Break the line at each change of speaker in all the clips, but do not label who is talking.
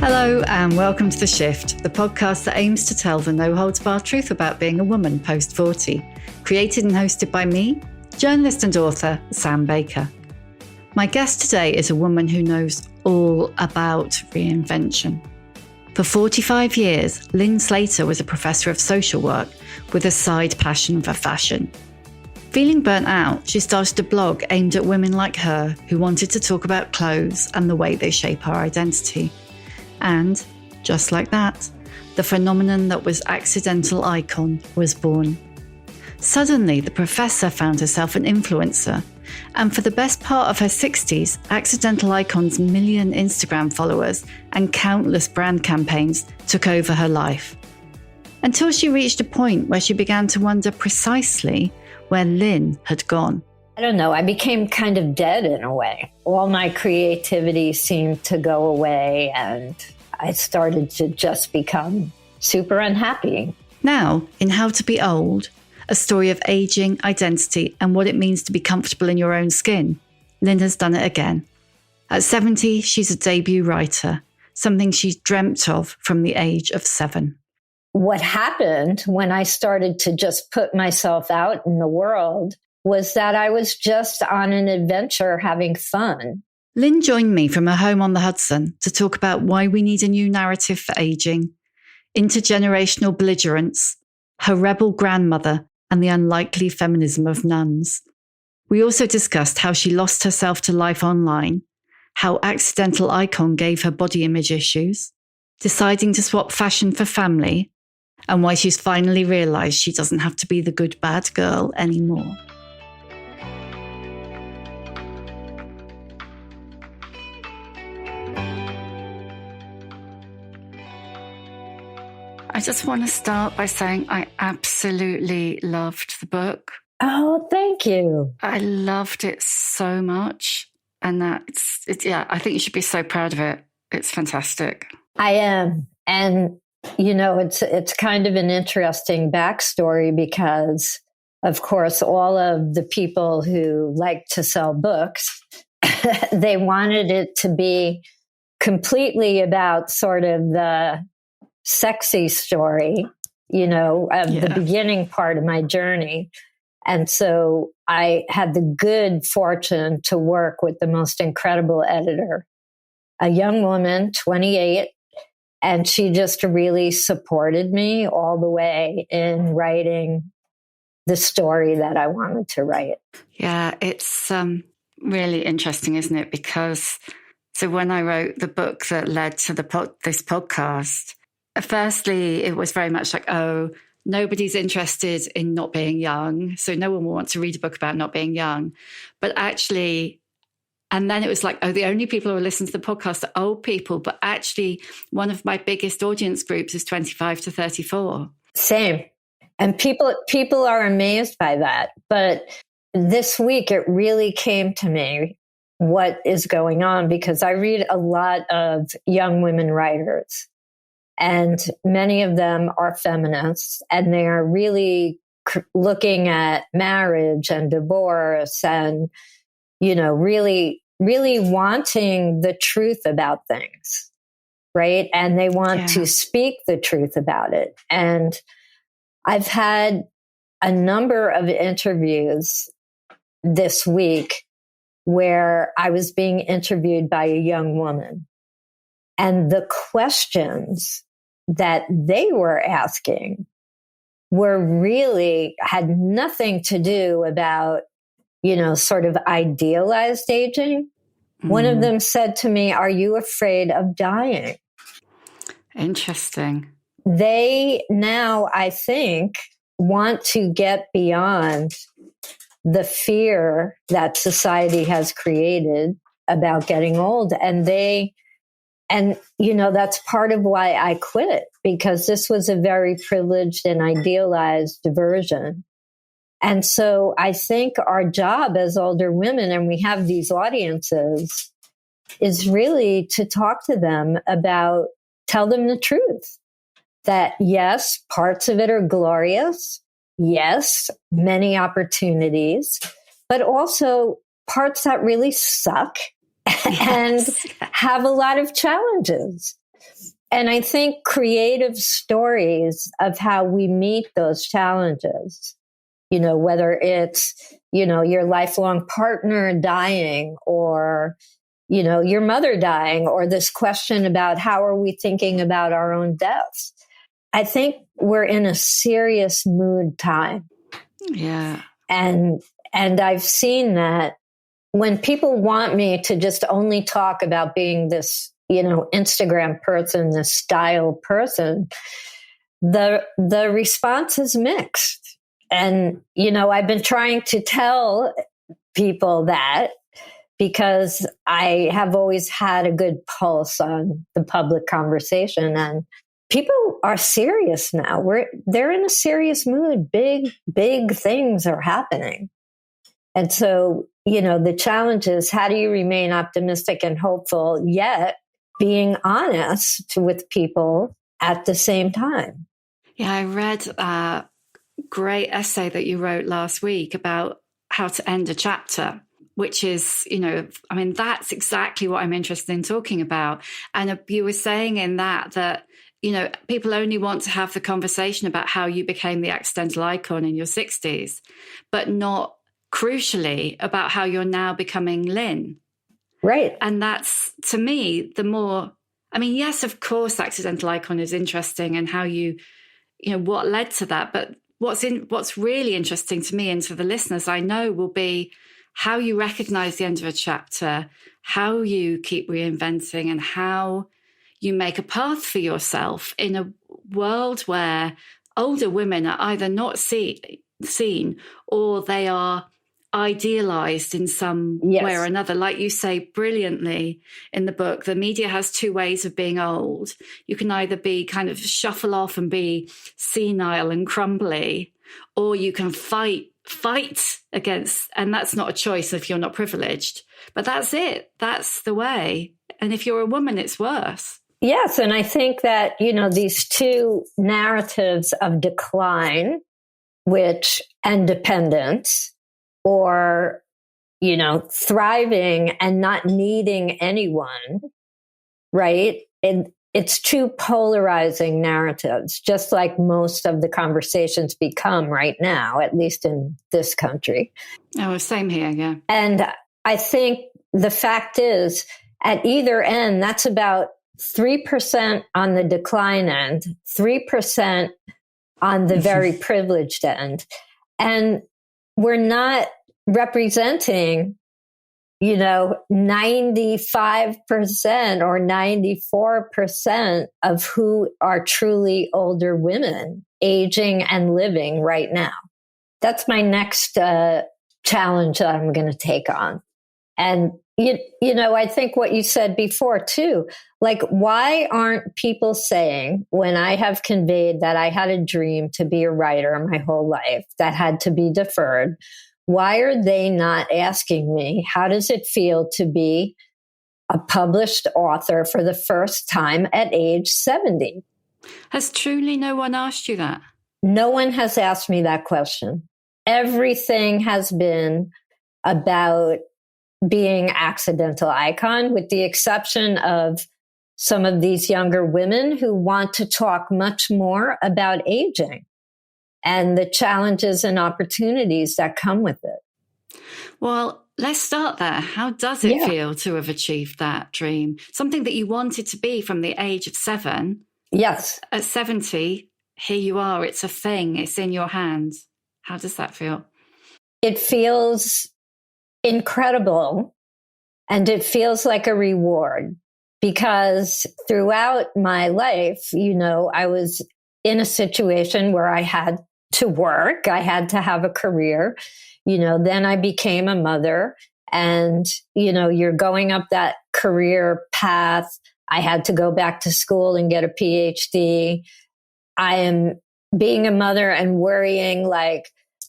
Hello and welcome to The Shift, the podcast that aims to tell the no-holds-barred truth about being a woman post-40. Created and hosted by me, journalist and author Sam Baker. My guest today is a woman who knows all about reinvention. For 45 years, Lyn Slater was a professor of social work with a side passion for fashion. Feeling burnt out, she started a blog aimed at women like her who wanted to talk about clothes and the way they shape our identity. And, just like that, the phenomenon that was accidental icon was born. Suddenly, the professor found herself an influencer, and for the best part of her 60s, Accidental Icon's million Instagram followers and countless brand campaigns took over her life. Until she reached a point where she began to wonder precisely where Lyn had gone.
I don't know, I became kind of dead in a way. All my creativity seemed to go away and I started to just become super unhappy.
Now, in How to Be Old, a story of aging, identity, and what it means to be comfortable in your own skin, Lyn has done it again. At 70, she's a debut writer, something she's dreamt of from the age of 7.
What happened when I started to just put myself out in the world was that I was just on an adventure having fun.
Lyn joined me from her home on the Hudson to talk about why we need a new narrative for aging, intergenerational belligerence, her rebel grandmother, and the unlikely feminism of nuns. We also discussed how she lost herself to life online, how Accidental Icon gave her body image issues, deciding to swap fashion for family, and why she's finally realised she doesn't have to be the good bad girl anymore. I just want to start by saying I absolutely loved the book.
Oh, thank you.
I loved it so much. And I think you should be so proud of it. It's fantastic.
I am. And, you know, it's kind of an interesting backstory because, of course, all of the people who like to sell books, they wanted it to be completely about sort of the sexy story, you know, of the beginning part of my journey. And so I had the good fortune to work with the most incredible editor, a young woman, 28, and she just really supported me all the way in writing the story that I wanted to write.
Yeah, it's really interesting, isn't it? Because so when I wrote the book that led to this podcast, firstly, it was very much like, oh, nobody's interested in not being young. So no one will want to read a book about not being young. But actually, and then it was like, oh, the only people who listen to the podcast are old people. But actually, one of my biggest audience groups is 25 to 34.
Same. And people are amazed by that. But this week, it really came to me what is going on because I read a lot of young women writers. And many of them are feminists, and they are really looking at marriage and divorce and, you know, really, really wanting the truth about things, right? And they want to speak the truth about it. And I've had a number of interviews this week where I was being interviewed by a young woman. And the questions that they were asking had nothing to do about, you know, sort of idealized aging. One of them said to me, "Are you afraid of dying?"
Interesting.
They now, I think, want to get beyond the fear that society has created about getting old. And, you know, that's part of why I quit, because this was a very privileged and idealized version. And so I think our job as older women, and we have these audiences, is really to talk to them about, tell them the truth. That yes, parts of it are glorious. Yes, many opportunities, but also parts that really suck and have a lot of challenges. And I think creative stories of how we meet those challenges, whether it's, your lifelong partner dying, or, your mother dying, or this question about how are we thinking about our own deaths. I think we're in a serious mood time.
Yeah.
And I've seen that when people want me to just only talk about being this, Instagram person, this style person, the response is mixed. And, I've been trying to tell people that, because I have always had a good pulse on the public conversation, and people are serious now. They're in a serious mood. Big things are happening. And so, the challenge is, how do you remain optimistic and hopeful, yet being honest with people at the same time?
Yeah, I read a great essay that you wrote last week about how to end a chapter, which is, that's exactly what I'm interested in talking about. And you were saying in that, people only want to have the conversation about how you became the accidental icon in your 60s, but not crucially about how you're now becoming Lyn.
Right.
And that's, to me, yes, of course, accidental icon is interesting, and how what led to that. But what's really interesting to me and to the listeners, I know, will be how you recognize the end of a chapter, how you keep reinventing, and how you make a path for yourself in a world where older women are either not seen, or they are idealized in some way or another. Like you say brilliantly in the book, the media has two ways of being old. You can either be kind of shuffle off and be senile and crumbly, or you can fight against, and that's not a choice if you're not privileged, but that's it. That's the way. And if you're a woman, it's worse.
Yes. And I think that, these two narratives of decline, and dependence, or, thriving and not needing anyone, right? It's two polarizing narratives, just like most of the conversations become right now, at least in this country.
Oh, same here, yeah.
And I think the fact is, at either end, that's about 3% on the decline end, 3% on the very privileged end. And we're not representing, 95% or 94% of who are truly older women aging and living right now. That's my next challenge that I'm going to take on. And, I think what you said before too, like, why aren't people saying, when I have conveyed that I had a dream to be a writer my whole life that had to be deferred, why are they not asking me, how does it feel to be a published author for the first time at age 70?
Has truly no one asked you that?
No one has asked me that question. Everything has been about being accidental icon, with the exception of some of these younger women who want to talk much more about aging and the challenges and opportunities that come with it.
Well, let's start there. How does it feel to have achieved that dream? Something that you wanted to be from the age of 7.
Yes.
At 70, here you are. It's a thing. It's in your hands. How does that feel?
It feels incredible, and it feels like a reward, because throughout my life, I was in a situation where I had to work, I had to have a career, then I became a mother, and, you're going up that career path. I had to go back to school and get a PhD. I am being a mother and worrying, like,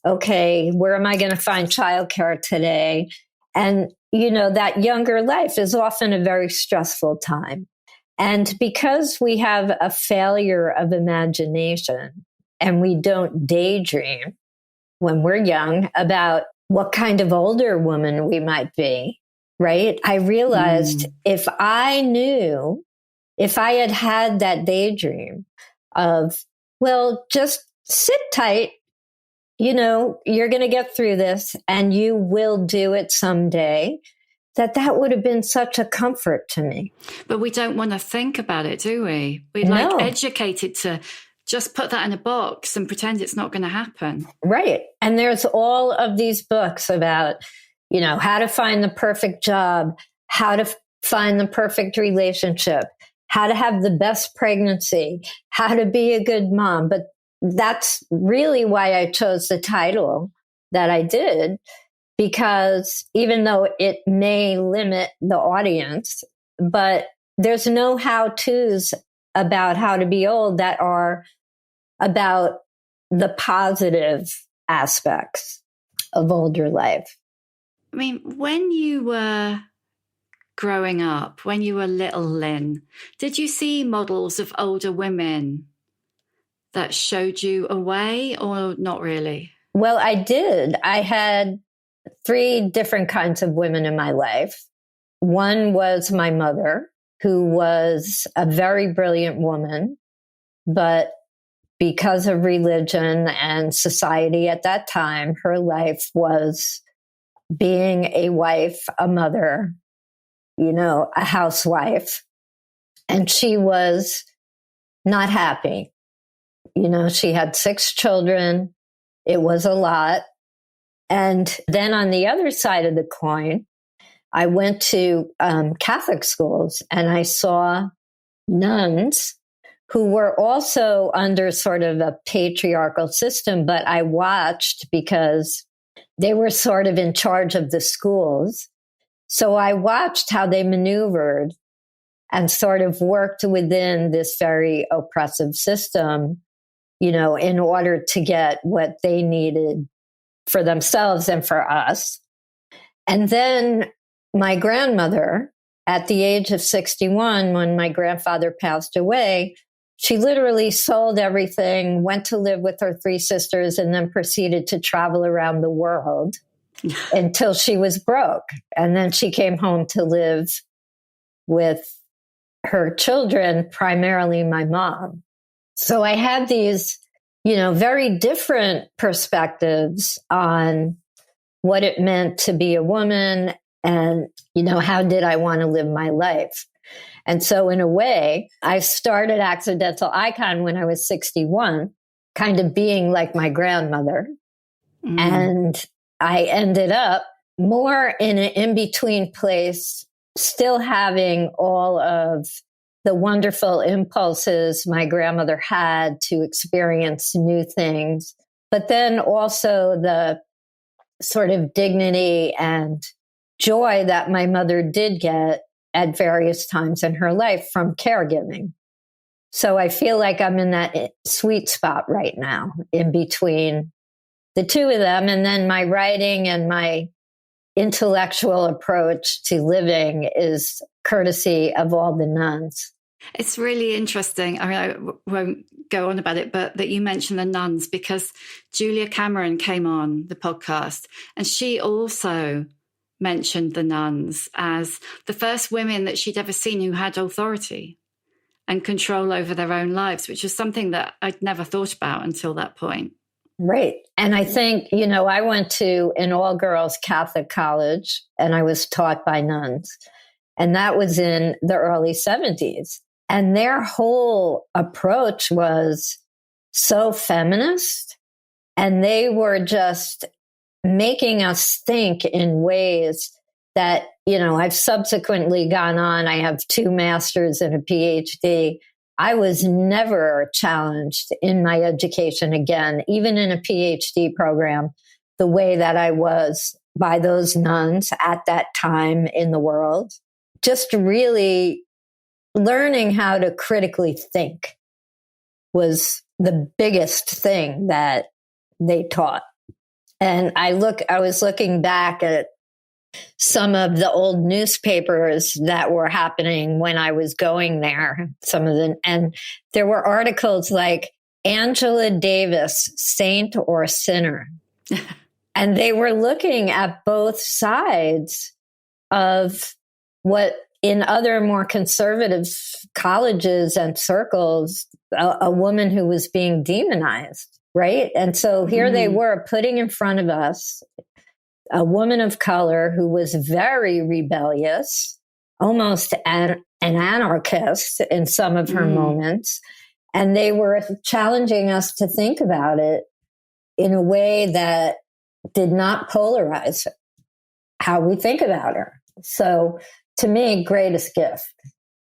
okay, where am I going to find childcare today? And, that younger life is often a very stressful time. And because we have a failure of imagination and we don't daydream when we're young about what kind of older woman we might be, right? I realized if I knew if I had had that daydream of, well, just sit tight, you're going to get through this and you will do it someday, that would have been such a comfort to me.
But we don't want to think about it, do we? We're
No.
Educated to just put that in a box and pretend it's not going to happen.
Right. And there's all of these books about, how to find the perfect job, how to find the perfect relationship, how to have the best pregnancy, how to be a good mom. But that's really why I chose the title that I did, because even though it may limit the audience, but there's no how-tos about how to be old that are about the positive aspects of older life.
I mean, when you were growing up, when you were little Lyn, did you see models of older women that showed you a way, or not really?
Well, I did. I had 3 different kinds of women in my life. One was my mother, who was a very brilliant woman, but because of religion and society at that time, her life was being a wife, a mother, a housewife. And she was not happy. She had 6 children. It was a lot. And then on the other side of the coin, I went to Catholic schools and I saw nuns who were also under sort of a patriarchal system, but I watched because they were sort of in charge of the schools. So I watched how they maneuvered and sort of worked within this very oppressive system, in order to get what they needed for themselves and for us. And then my grandmother, at the age of 61, when my grandfather passed away, she literally sold everything, went to live with her 3 sisters, and then proceeded to travel around the world until she was broke. And then she came home to live with her children, primarily my mom. So I had these, very different perspectives on what it meant to be a woman and, how did I want to live my life? And so in a way, I started Accidental Icon when I was 61, kind of being like my grandmother. Mm. And I ended up more in an in-between place, still having all of the wonderful impulses my grandmother had to experience new things, but then also the sort of dignity and joy that my mother did get at various times in her life from caregiving. So I feel like I'm in that sweet spot right now in between the two of them. And then my writing and my intellectual approach to living is courtesy of all the nuns.
It's really interesting. I mean, I won't go on about it, but that you mentioned the nuns, because Julia Cameron came on the podcast and she also mentioned the nuns as the first women that she'd ever seen who had authority and control over their own lives, which is something that I'd never thought about until that point.
Right. And I think, I went to an all-girls Catholic college and I was taught by nuns. And that was in the early 70s. And their whole approach was so feminist. And they were just making us think in ways that, I've subsequently gone on. I have 2 masters and a PhD. I was never challenged in my education again, even in a PhD program, the way that I was by those nuns at that time in the world. Just really learning how to critically think was the biggest thing that they taught. And I was looking back at some of the old newspapers that were happening when I was going there, and there were articles like Angela Davis, Saint or Sinner. And they were looking at both sides of what in other more conservative colleges and circles, a woman who was being demonized, right? And so here they were putting in front of us a woman of color who was very rebellious, almost an anarchist in some of her moments. And they were challenging us to think about it in a way that did not polarize how we think about her. So to me, greatest gift.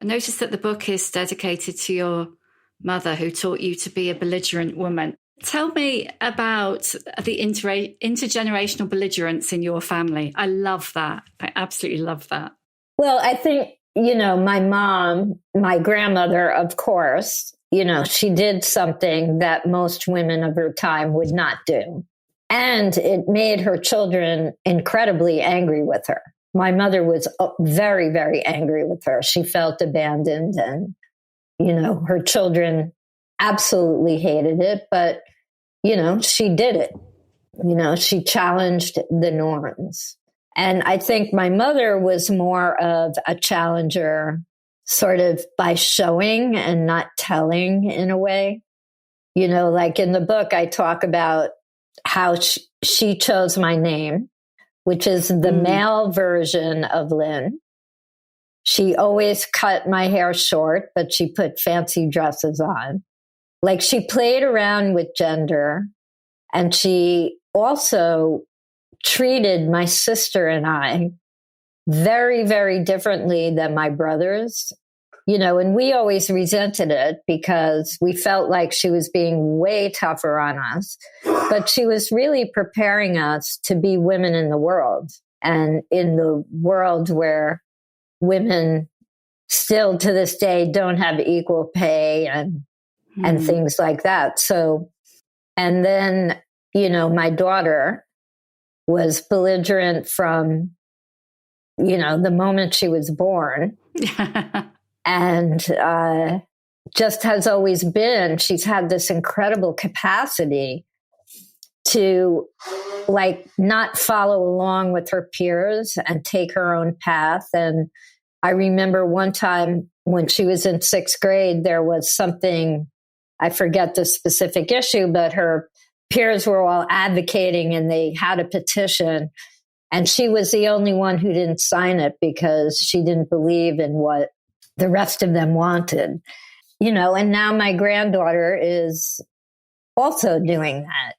I noticed that the book is dedicated to your mother who taught you to be a belligerent woman. Tell me about the intergenerational belligerence in your family. I love that. I absolutely love that.
Well, I think, my mom, my grandmother, of course, she did something that most women of her time would not do. And it made her children incredibly angry with her. My mother was very, very angry with her. She felt abandoned and, her children absolutely hated it. But, she did it. She challenged the norms. And I think my mother was more of a challenger sort of by showing and not telling in a way. Like in the book, I talk about how she chose my name, which is the male version of Lyn. She always cut my hair short, but she put fancy dresses on. Like she played around with gender, and she also treated my sister and I very, very differently than my brothers. And we always resented it because we felt like she was being way tougher on us. But she was really preparing us to be women in the world, and in the world where women still to this day don't have equal pay and things like that. So, and then, my daughter was belligerent from, the moment she was born. And just has always been, she's had this incredible capacity to not follow along with her peers and take her own path. And I remember one time when she was in 6th grade, there was something, I forget the specific issue, but her peers were all advocating and they had a petition. And she was the only one who didn't sign it because she didn't believe in what the rest of them wanted, and now my granddaughter is also doing that,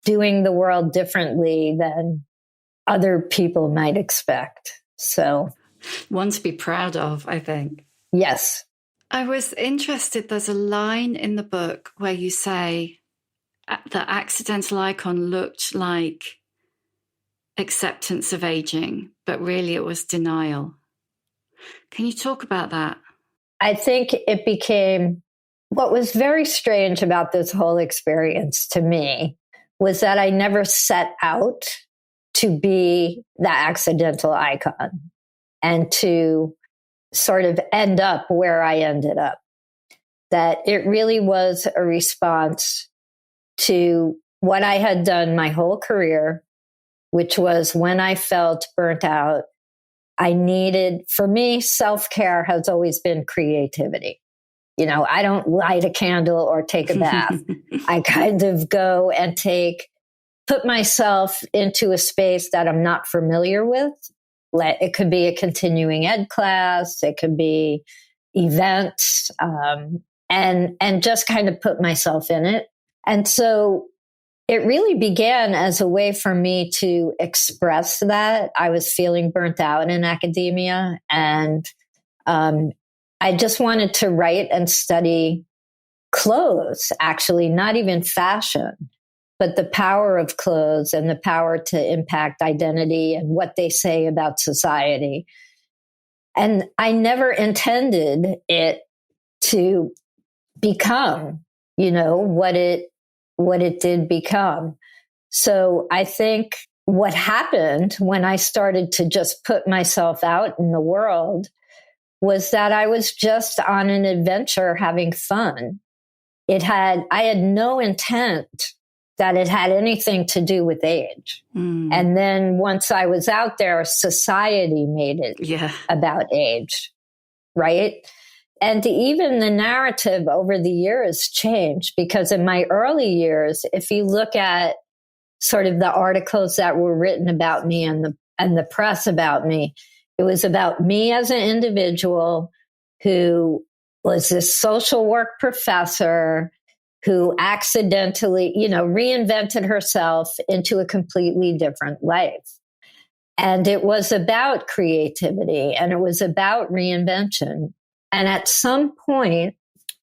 doing the world differently than other people might expect. So
one to be proud of, I think.
Yes.
I was interested. There's a line in the book where you say the accidental icon looked like acceptance of aging, but really it was denial. Can you talk about that?
I think it became, what was very strange about this whole experience to me was that I never set out to be the accidental icon and to sort of end up where I ended up. That it really was a response to what I had done my whole career, which was when I felt burnt out, for me, self-care has always been creativity. I don't light a candle or take a bath. I kind of go and put myself into a space that I'm not familiar with. It could be a continuing ed class. It could be events, and just kind of put myself in it. And so it really began as a way for me to express that I was feeling burnt out in academia. And I just wanted to write and study clothes, actually, not even fashion, but the power of clothes and the power to impact identity and what they say about society. And I never intended it to become, what it did become. So I think what happened when I started to just put myself out in the world was that I was just on an adventure having fun. I had no intent that it had anything to do with age. And then once I was out there, society made it about age, right? And even the narrative over the years changed, because in my early years, if you look at sort of the articles that were written about me and the press about me, it was about me as an individual who was this social work professor who accidentally, reinvented herself into a completely different life. And it was about creativity and it was about reinvention. And at some point,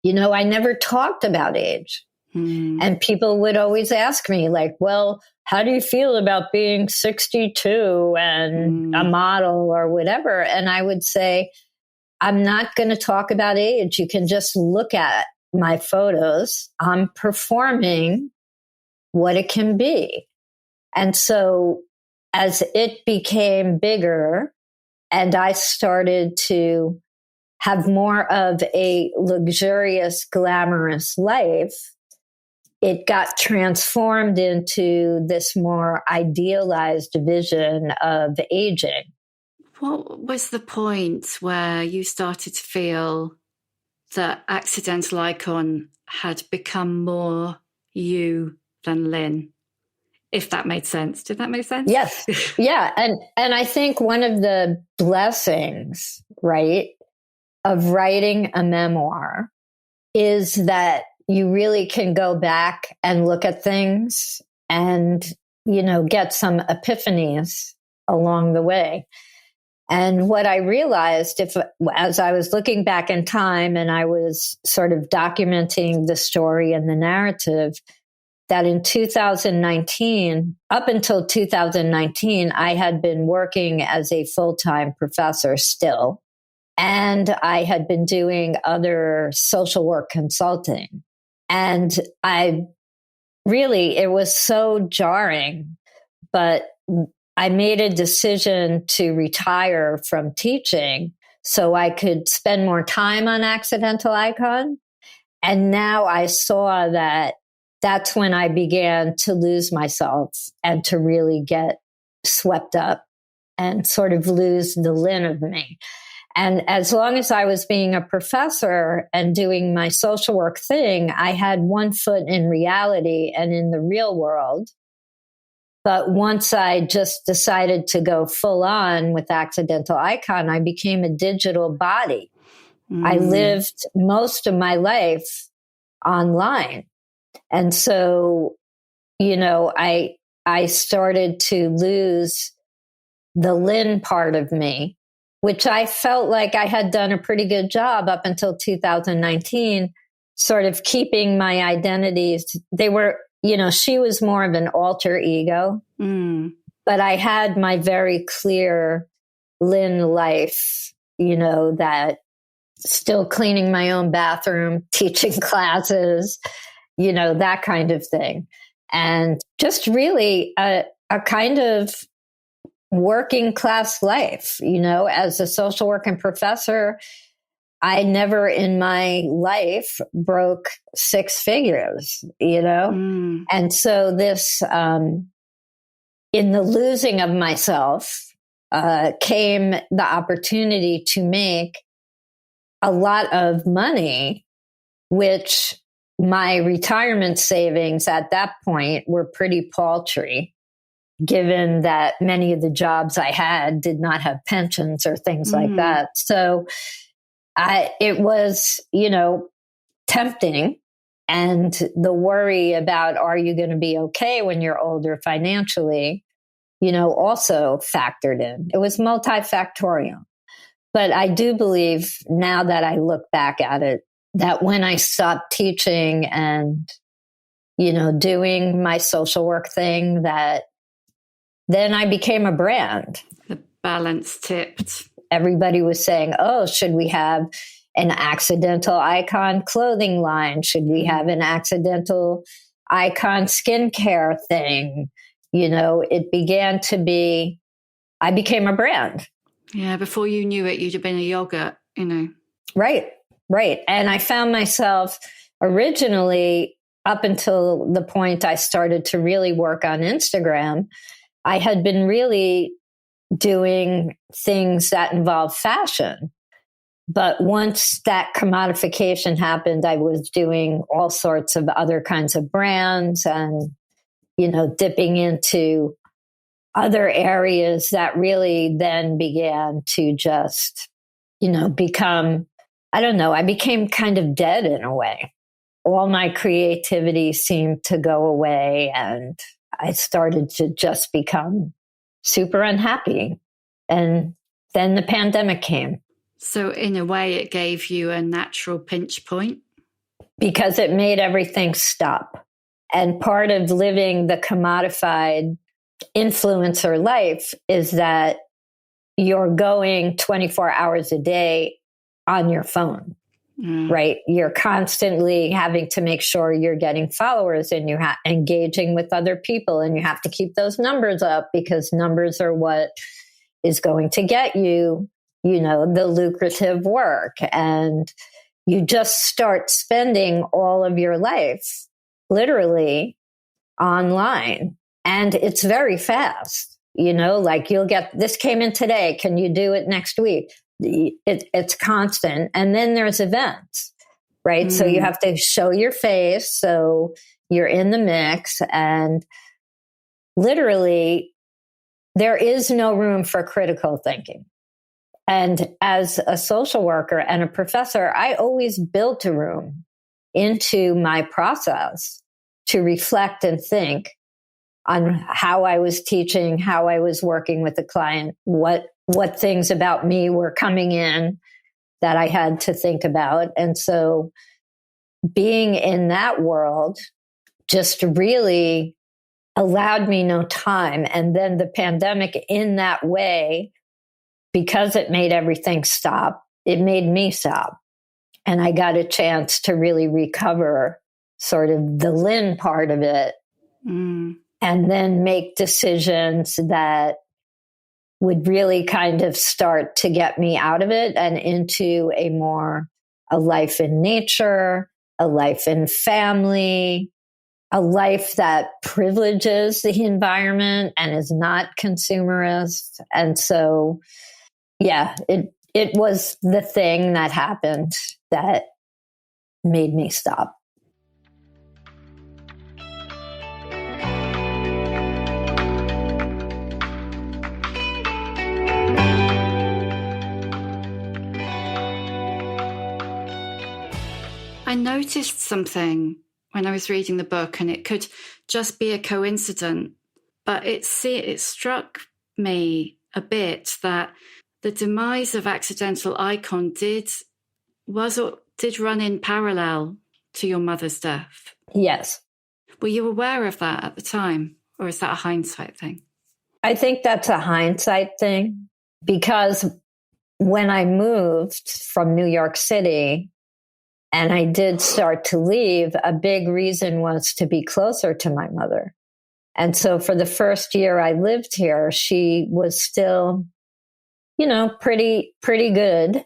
I never talked about age. And people would always ask me, like, well, how do you feel about being 62 and a model or whatever? And I would say, I'm not going to talk about age. You can just look at my photos. I'm performing what it can be. And so as it became bigger and I started to have more of a luxurious, glamorous life, it got transformed into this more idealized vision of aging.
What was the point where you started to feel that accidental icon had become more you than Lyn? If that made sense. Did that make sense?
Yes. Yeah. And I think one of the blessings, right, of writing a memoir is that you really can go back and look at things and, get some epiphanies along the way. And what I realized, as I was looking back in time and I was sort of documenting the story and the narrative, that in 2019, up until 2019, I had been working as a full-time professor still. And I had been doing other social work consulting. And it was so jarring, but I made a decision to retire from teaching so I could spend more time on Accidental Icon. And now I saw that that's when I began to lose myself and to really get swept up and sort of lose the Lyn of me. And as long as I was being a professor and doing my social work thing, I had one foot in reality and in the real world. But once I just decided to go full on with Accidental Icon, I became a digital body. I lived most of my life online. And so, I started to lose the Lyn part of me, which I felt like I had done a pretty good job up until 2019, sort of keeping my identities. They were, she was more of an alter ego, but I had my very clear Lyn life, that still cleaning my own bathroom, teaching classes, that kind of thing. And just really a kind of working class life, as a social work and professor. I never in my life broke six figures, And so this, in the losing of myself, came the opportunity to make a lot of money, which my retirement savings at that point were pretty paltry, given that many of the jobs I had did not have pensions or things like that. So it was, tempting. And the worry about, are you going to be okay when you're older financially, also factored in. It was multifactorial. But I do believe now that I look back at it, that when I stopped teaching and, doing my social work thing, that then I became a brand.
The balance tipped.
Everybody was saying, oh, should we have an Accidental Icon clothing line? Should we have an Accidental Icon skincare thing? It began to be, I became a brand.
Yeah, before you knew it, you'd have been a yogurt,
Right. And I found myself originally up until the point I started to really work on Instagram, I had been really doing things that involve fashion. But once that commodification happened, I was doing all sorts of other kinds of brands and, dipping into other areas that really then began to just, become, I don't know, I became kind of dead in a way. All my creativity seemed to go away, and I started to just become super unhappy. And then the pandemic came.
So in a way, it gave you a natural pinch point?
Because it made everything stop. And part of living the commodified influencer life is that you're going 24 hours a day on your phone, right? You're constantly having to make sure you're getting followers and you're engaging with other people, and you have to keep those numbers up because numbers are what is going to get you, the lucrative work. And you just start spending all of your life literally online. And it's very fast, like you'll get, this came in today. Can you do it next week? It's constant. And then there's events, right? So you have to show your face. So you're in the mix, and literally there is no room for critical thinking. And as a social worker and a professor, I always built a room into my process to reflect and think on how I was teaching, how I was working with the client, what things about me were coming in that I had to think about. And so being in that world just really allowed me no time. And then the pandemic, in that way, because it made everything stop, it made me stop. And I got a chance to really recover sort of the Lyn part of it, and then make decisions that would really kind of start to get me out of it and into a life in nature, a life in family, a life that privileges the environment and is not consumerist. And so, yeah, it was the thing that happened that made me stop.
I noticed something when I was reading the book, and it could just be a coincidence, but it struck me a bit that the demise of Accidental Icon did run in parallel to your mother's death.
Yes.
Were you aware of that at the time, or is that a hindsight thing?
I think that's a hindsight thing, because when I moved from New York City and I did start to leave, a big reason was to be closer to my mother. And so for the first year I lived here, she was still, pretty good.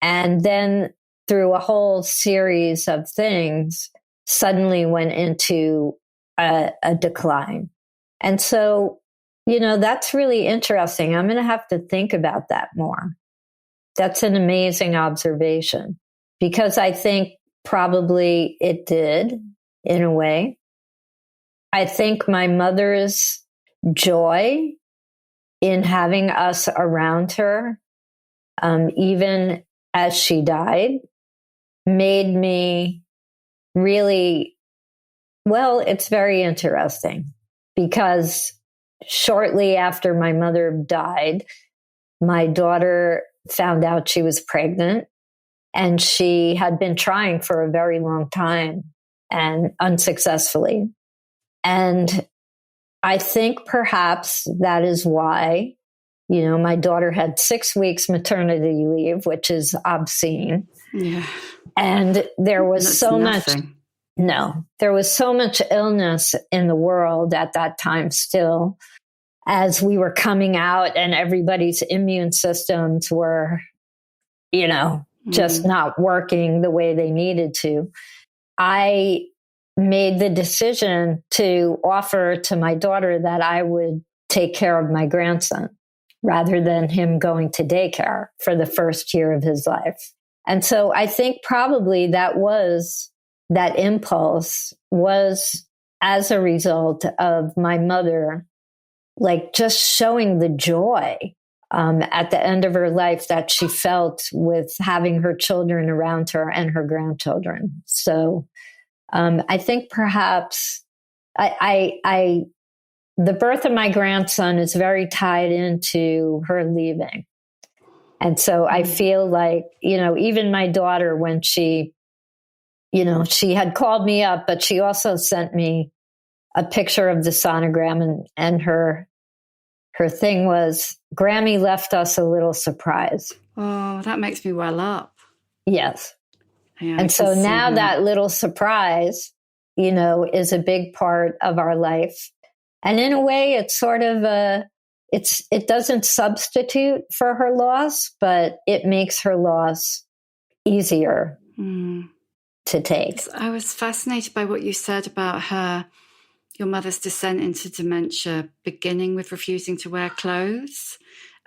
And then through a whole series of things, suddenly went into a decline. And so, that's really interesting. I'm going to have to think about that more. That's an amazing observation, because I think probably it did, in a way. I think my mother's joy in having us around her, even as she died, made me really, it's very interesting, because shortly after my mother died, my daughter found out she was pregnant, and she had been trying for a very long time and unsuccessfully. And I think perhaps that is why, my daughter had 6 weeks maternity leave, which is obscene.
Yeah.
And there was there was so much illness in the world at that time still, as we were coming out and everybody's immune systems were, just not working the way they needed to. I made the decision to offer to my daughter that I would take care of my grandson rather than him going to daycare for the first year of his life. And so I think probably that impulse was as a result of my mother, like just showing the joy at the end of her life that she felt with having her children around her and her grandchildren. So I think perhaps the birth of my grandson is very tied into her leaving. And so I feel like, even my daughter, when she had called me up, but she also sent me a picture of the sonogram, and her thing was, Grammy left us a little surprise.
Oh, that makes me well up.
Yes.
Yeah,
and so now that little surprise, is a big part of our life. And in a way, it's sort of it doesn't substitute for her loss, but it makes her loss easier to take.
I was fascinated by what you said about your mother's descent into dementia, beginning with refusing to wear clothes,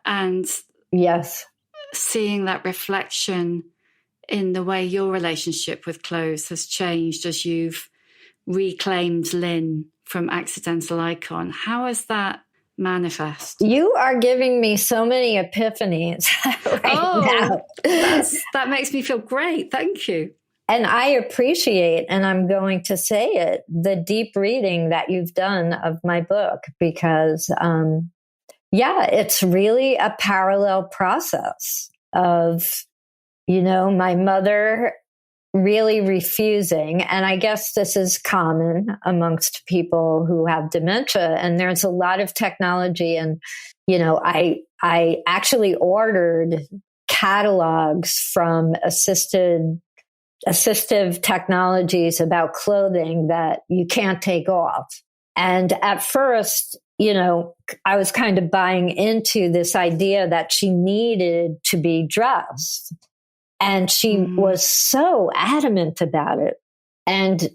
and
yes,
seeing that reflection in the way your relationship with clothes has changed as you've reclaimed Lyn from accidental icon. How has that manifest?
You are giving me so many epiphanies now.
That makes me feel great. Thank you.
And I appreciate, and I'm going to say it, the deep reading that you've done of my book, because, it's really a parallel process of, my mother really refusing. And I guess this is common amongst people who have dementia. And there's a lot of technology. And, I actually ordered catalogs from assistive technologies about clothing that you can't take off. And at first, I was kind of buying into this idea that she needed to be dressed. And she was so adamant about it. And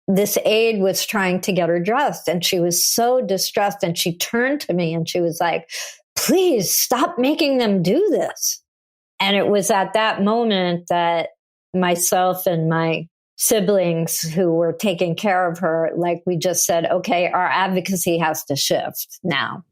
this aide was trying to get her dressed, and she was so distressed. And she turned to me and she was like, please stop making them do this. And it was at that moment that myself and my siblings who were taking care of her, like we just said, okay, our advocacy has to shift now.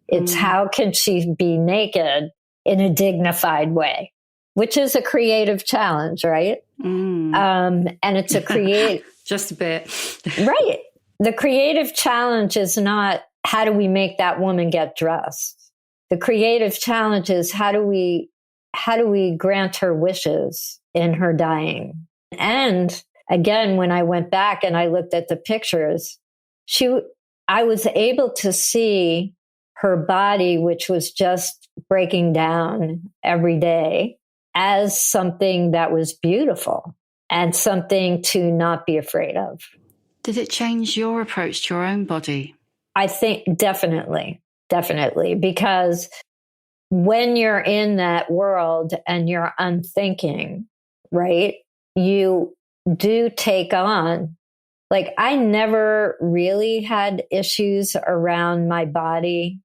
It's how can she be naked in a dignified way, which is a creative challenge, right? And it's a
just a bit.
Right. The creative challenge is not how do we make that woman get dressed? The creative challenge is how do we grant her wishes in her dying? And again, when I went back and I looked at the pictures, I was able to see her body, which was just breaking down every day, as something that was beautiful and something to not be afraid of.
Did it change your approach to your own body?
I think definitely, because when you're in that world and you're unthinking, right, you do take on, like, I never really had issues around my body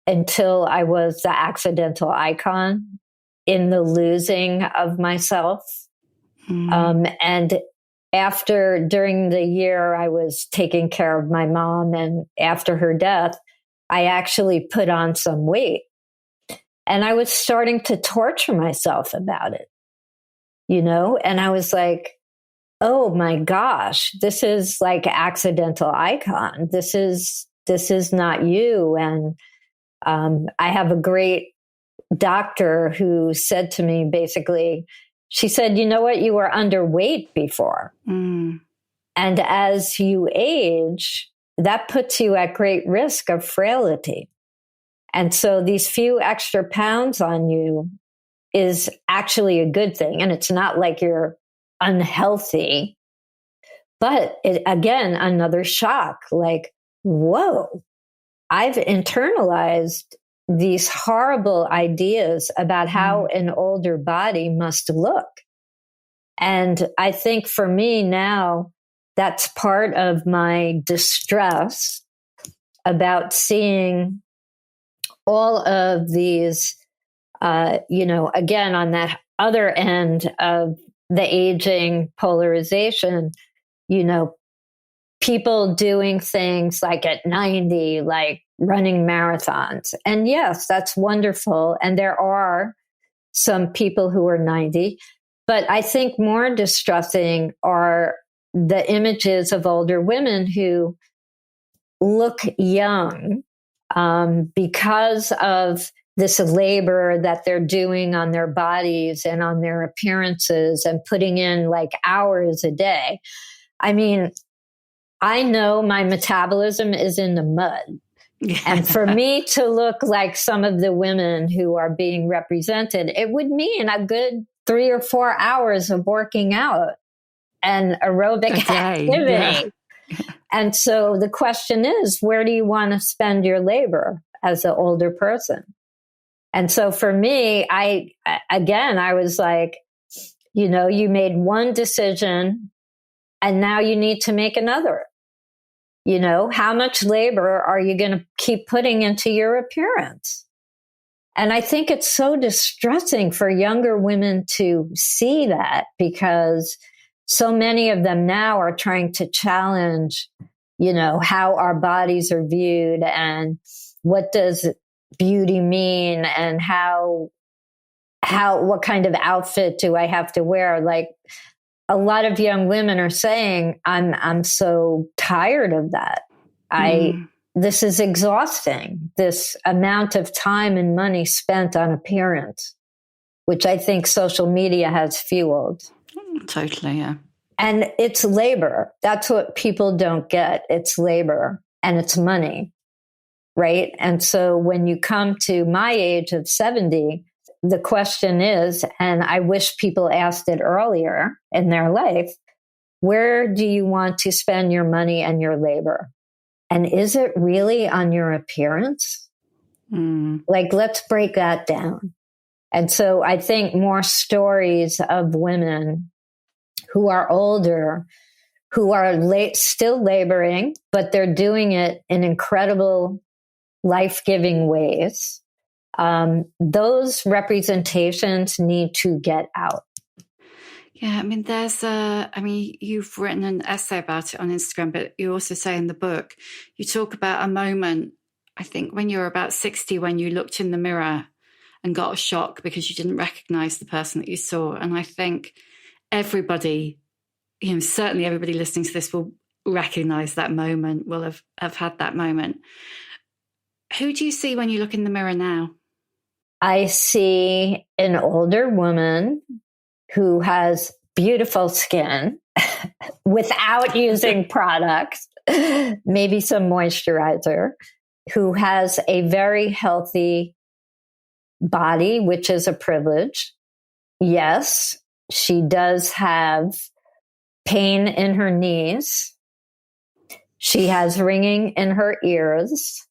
until I was the accidental icon in the losing of myself. And during the year I was taking care of my mom, and after her death, I actually put on some weight. And I was starting to torture myself about it, and I was like, oh my gosh, this is like accidental icon. This is not you. And I have a great doctor who said to me, basically, she said, you know what, you were underweight before. And as you age, that puts you at great risk of frailty. And so these few extra pounds on you is actually a good thing. And it's not like you're unhealthy, but again, another shock, like, whoa, I've internalized these horrible ideas about how an older body must look. And I think for me now, that's part of my distress about seeing all of these, again, on that other end of the aging polarization, people doing things like at 90, like running marathons. And yes, that's wonderful. And there are some people who are 90, but I think more distressing are the images of older women who look young because of this labor that they're doing on their bodies and on their appearances and putting in like hours a day. I mean, I know my metabolism is in the mud. Yeah. And for me to look like some of the women who are being represented, it would mean a good 3 or 4 hours of working out and aerobic activity. Yeah. And so the question is, where do you want to spend your labor as an older person? And so for me, I was like, you made one decision and now you need to make another. How much labor are you going to keep putting into your appearance? And I think it's so distressing for younger women to see that, because so many of them now are trying to challenge, how our bodies are viewed and what does beauty mean and what kind of outfit do I have to wear? Like, a lot of young women are saying, I'm so tired of that. This is exhausting, this amount of time and money spent on appearance, which I think social media has fueled.
Totally, yeah.
And it's labor. That's what people don't get. It's labor and it's money, right? And so when you come to my age of 70, the question is, and I wish people asked it earlier in their life, where do you want to spend your money and your labor? And is it really on your appearance? Like, let's break that down. And so I think more stories of women who are older, who are still laboring, but they're doing it in incredible, life-giving ways. Those representations need to get out.
Yeah, I mean, you've written an essay about it on Instagram, but you also say in the book, you talk about a moment, I think when you were about 60, when you looked in the mirror and got a shock because you didn't recognize the person that you saw. And I think everybody, certainly everybody listening to this will recognize that moment, will have had that moment. Who do you see when you look in the mirror now?
I see an older woman who has beautiful skin without using products, maybe some moisturizer, who has a very healthy body, which is a privilege. Yes, she does have pain in her knees. She has ringing in her ears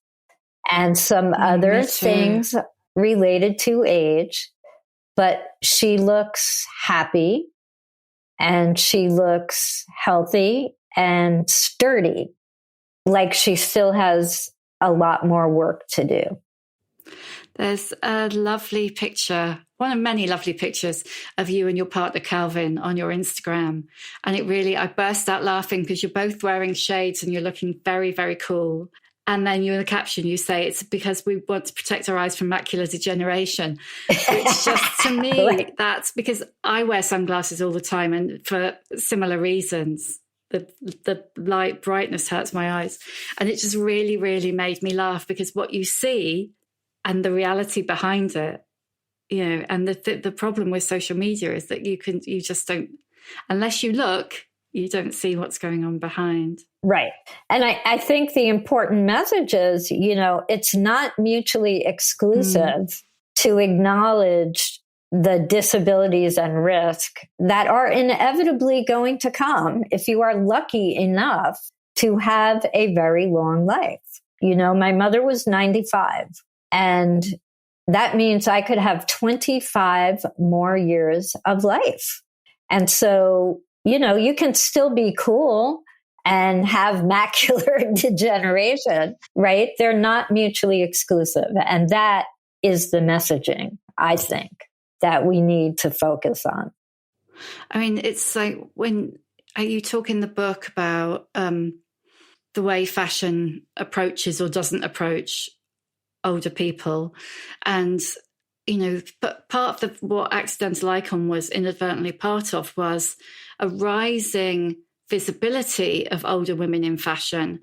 and some other things related to age, but she looks happy and she looks healthy and sturdy, like she still has a lot more work to do.
There's a lovely picture, one of many lovely pictures of you and your partner Calvin on your Instagram. And I burst out laughing because you're both wearing shades and you're looking very, very cool. And then you in the caption, you say it's because we want to protect our eyes from macular degeneration, which just to me, that's because I wear sunglasses all the time and for similar reasons. The light brightness hurts my eyes. And it just really, really made me laugh because what you see and the reality behind it, and the problem with social media is that you just don't, unless you look, you don't see what's going on behind.
Right. And I think the important message is, it's not mutually exclusive to acknowledge the disabilities and risk that are inevitably going to come if you are lucky enough to have a very long life. My mother was 95, and that means I could have 25 more years of life. And so, you can still be cool and have macular degeneration, right? They're not mutually exclusive. And that is the messaging, I think, that we need to focus on.
I mean, it's like when you talk in the book about the way fashion approaches or doesn't approach older people. And, but part of what Accidental Icon was inadvertently part of was a rising visibility of older women in fashion,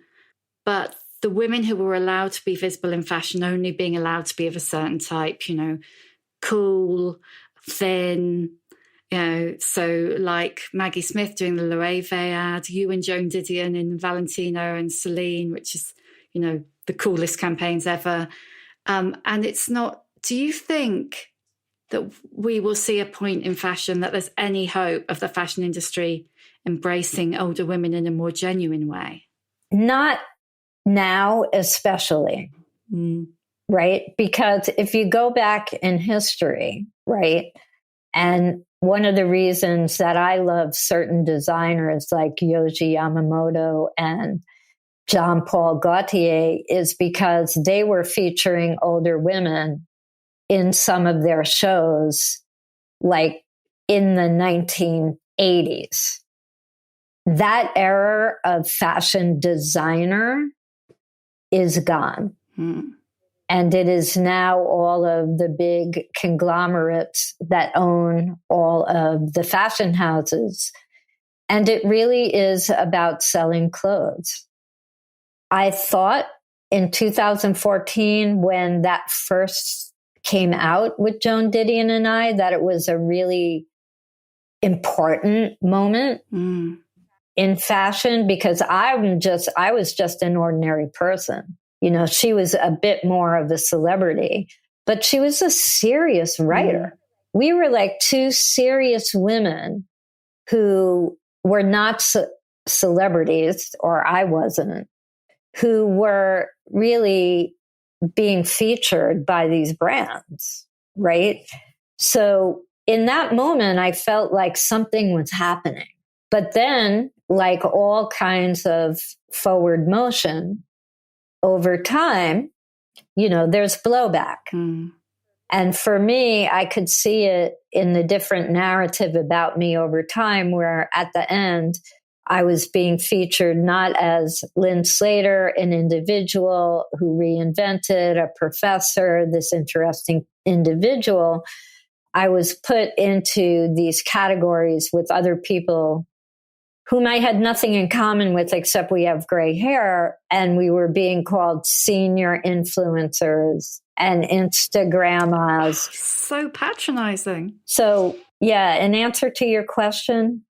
but the women who were allowed to be visible in fashion only being allowed to be of a certain type, cool, thin, so like Maggie Smith doing the Loewe ad, you and Joan Didion in Valentino and Celine, which is, the coolest campaigns ever. And it's not, do you think that we will see a point in fashion that there's any hope of the fashion industry embracing older women in a more genuine way?
Not now, especially, right? Because if you go back in history, right, and one of the reasons that I love certain designers like Yohji Yamamoto and Jean-Paul Gaultier is because they were featuring older women in some of their shows, like in the 1980s. That era of fashion designer is gone. And it is now all of the big conglomerates that own all of the fashion houses. And it really is about selling clothes. I thought in 2014, when that first came out with Joan Didion and I, that it was a really important moment in fashion, because I was just an ordinary person. She was a bit more of a celebrity, but she was a serious writer. We were like two serious women who were not celebrities, or I wasn't, who were really being featured by these brands, right? So in that moment, I felt like something was happening. But then, like all kinds of forward motion, over time, there's blowback. And for me, I could see it in the different narrative about me over time, where at the end, I was being featured not as Lyn Slater, an individual who reinvented, a professor, this interesting individual. I was put into these categories with other people whom I had nothing in common with except we have gray hair, and we were being called senior influencers and Instagrammers.
So patronizing.
So, yeah, in answer to your question,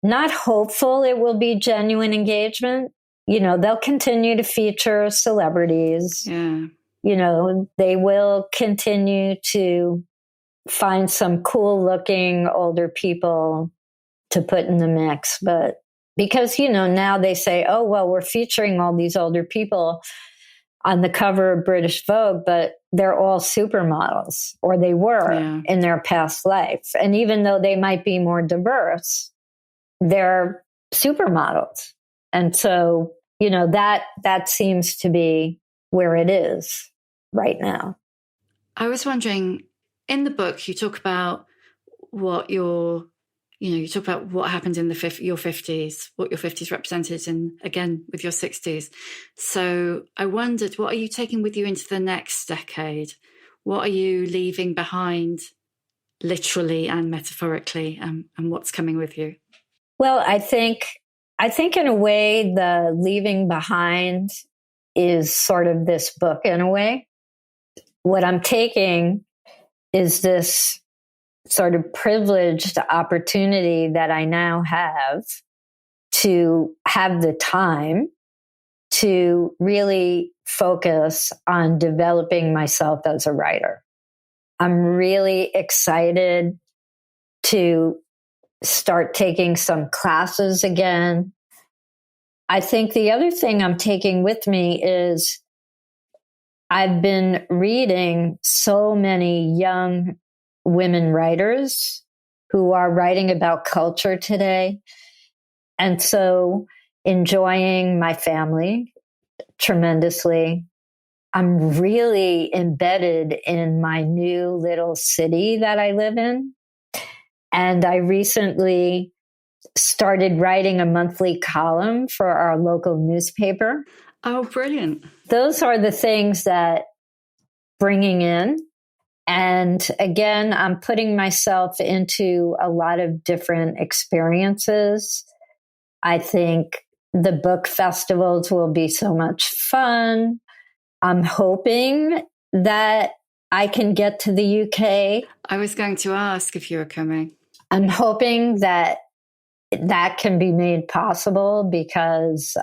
not hopeful it will be genuine engagement. They'll continue to feature celebrities.
Yeah.
They will continue to find some cool looking older people to put in the mix. But because, now they say, oh, well, we're featuring all these older people on the cover of British Vogue, but they're all supermodels, or they were in their past life. And even though they might be more diverse, they're supermodels. And so, that seems to be where it is right now.
I was wondering, in the book, you talk about what you talk about what happened in your 50s, what your 50s represented, and again with your 60s. So I wondered, what are you taking with you into the next decade? What are you leaving behind, literally and metaphorically, and what's coming with you?
Well, I think in a way, the leaving behind is sort of this book in a way. What I'm taking is this sort of privileged opportunity that I now have to have the time to really focus on developing myself as a writer. I'm really excited to start taking some classes again. I think the other thing I'm taking with me is I've been reading so many young women writers who are writing about culture today. And so enjoying my family tremendously. I'm really embedded in my new little city that I live in. And I recently started writing a monthly column for our local newspaper.
Oh, brilliant.
Those are the things that bringing in. And again, I'm putting myself into a lot of different experiences. I think the book festivals will be so much fun. I'm hoping that I can get to the UK.
I was going to ask if you were coming.
I'm hoping that that can be made possible because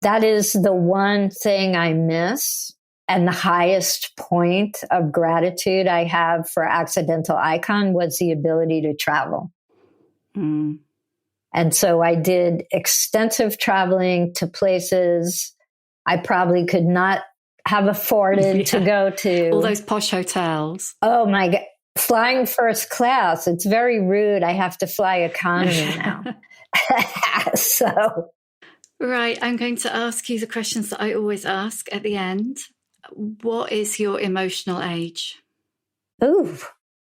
that is the one thing I miss. And the highest point of gratitude I have for Accidental Icon was the ability to travel.
Mm.
And so I did extensive traveling to places I probably could not have afforded to go to.
All those posh hotels.
Oh my God. Flying first class. It's very rude. I have to fly economy now. So.
Right. I'm going to ask you the questions that I always ask at the end. What is your emotional age?
Ooh,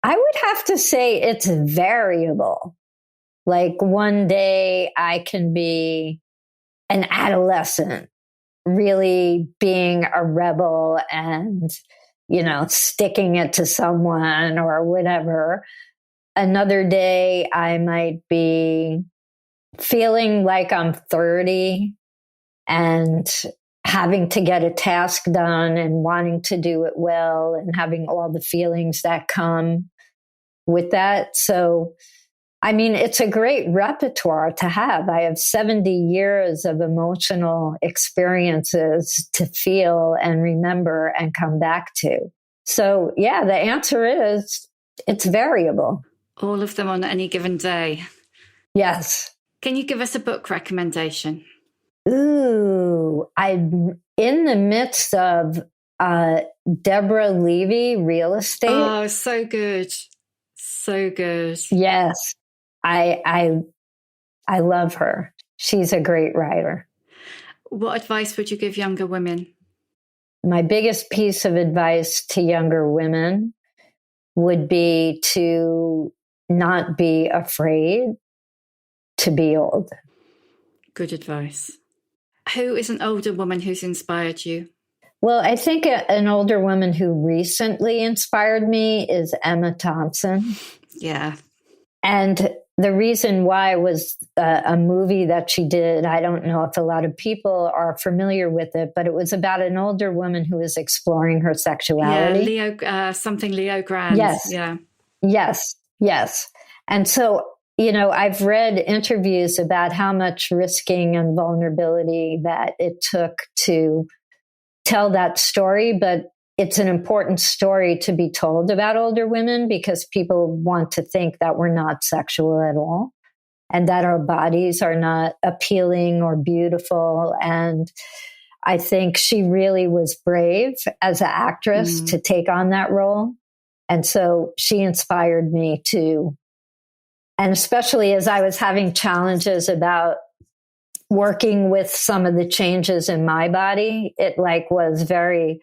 I would have to say it's variable. Like one day I can be an adolescent, really being a rebel and, sticking it to someone or whatever. Another day I might be feeling like I'm 30 and having to get a task done and wanting to do it well and having all the feelings that come with that. So, it's a great repertoire to have. I have 70 years of emotional experiences to feel and remember and come back to. So, yeah, the answer is it's variable.
All of them on any given day?
Yes.
Can you give us a book recommendation?
Ooh, I'm in the midst of Deborah Levy, Real Estate.
Oh, so good. So good.
Yes. I love her. She's a great writer.
What advice would you give younger women?
My biggest piece of advice to younger women would be to not be afraid to be old.
Good advice. Who is an older woman who's inspired you?
Well, I think an older woman who recently inspired me is Emma Thompson.
Yeah.
And the reason why was a movie that she did. I don't know if a lot of people are familiar with it, but it was about an older woman who was exploring her sexuality.
Yeah, Leo Grand.
Yes.
Yeah.
Yes. And so, I've read interviews about how much risking and vulnerability that it took to tell that story, but it's an important story to be told about older women because people want to think that we're not sexual at all and that our bodies are not appealing or beautiful. And I think she really was brave as an actress to take on that role. And so she inspired me to, and especially as I was having challenges about working with some of the changes in my body, it was very,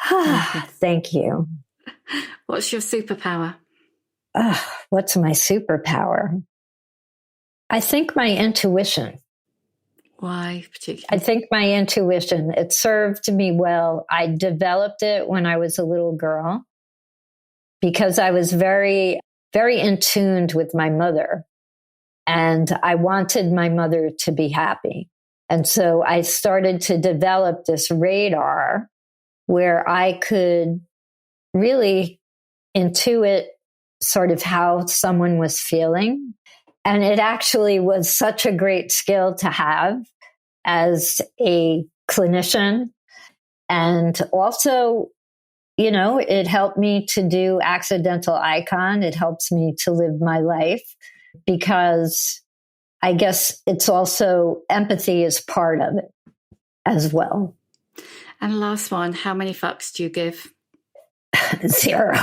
thank you.
What's your superpower?
What's my superpower? I think my intuition.
Why particularly?
I think my intuition, it served me well. I developed it when I was a little girl because I was very, very in tune with my mother. And I wanted my mother to be happy. And so I started to develop this radar where I could really intuit sort of how someone was feeling. And it actually was such a great skill to have as a clinician. And also, it helped me to do Accidental Icon. It helps me to live my life because I guess it's also empathy is part of it as well.
And last one, how many fucks do you give?
0.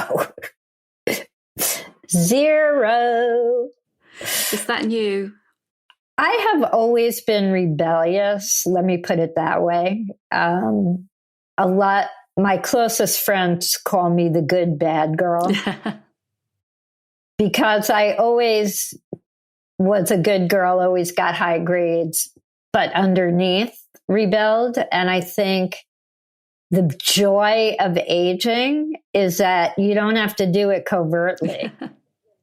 0.
Is that new?
I have always been rebellious. Let me put it that way. My closest friends call me the good bad girl because I always was a good girl, always got high grades, but underneath rebelled. And I think the joy of aging is that you don't have to do it covertly.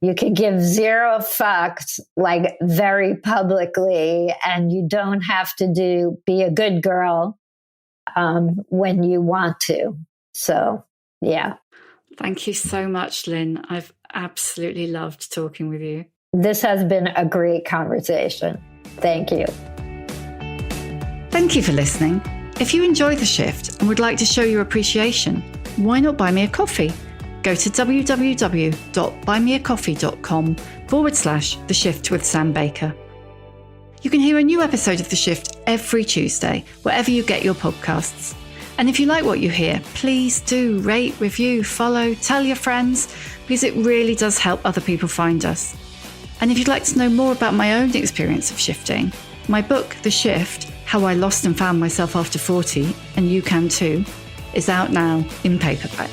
You could give zero fucks, like very publicly, and you don't have to be a good girl when you want to. So, yeah.
Thank you so much, Lyn. I've absolutely loved talking with you.
This has been a great conversation. Thank you.
Thank you for listening. If you enjoy The Shift and would like to show your appreciation, why not buy me a coffee? Go to www.buymeacoffee.com/The Shift with Sam Baker. You can hear a new episode of The Shift every Tuesday, wherever you get your podcasts. And if you like what you hear, please do rate, review, follow, tell your friends, because it really does help other people find us. And if you'd like to know more about my own experience of shifting, my book, The Shift, How I Lost and Found Myself After 40, and you can too, is out now in paperback.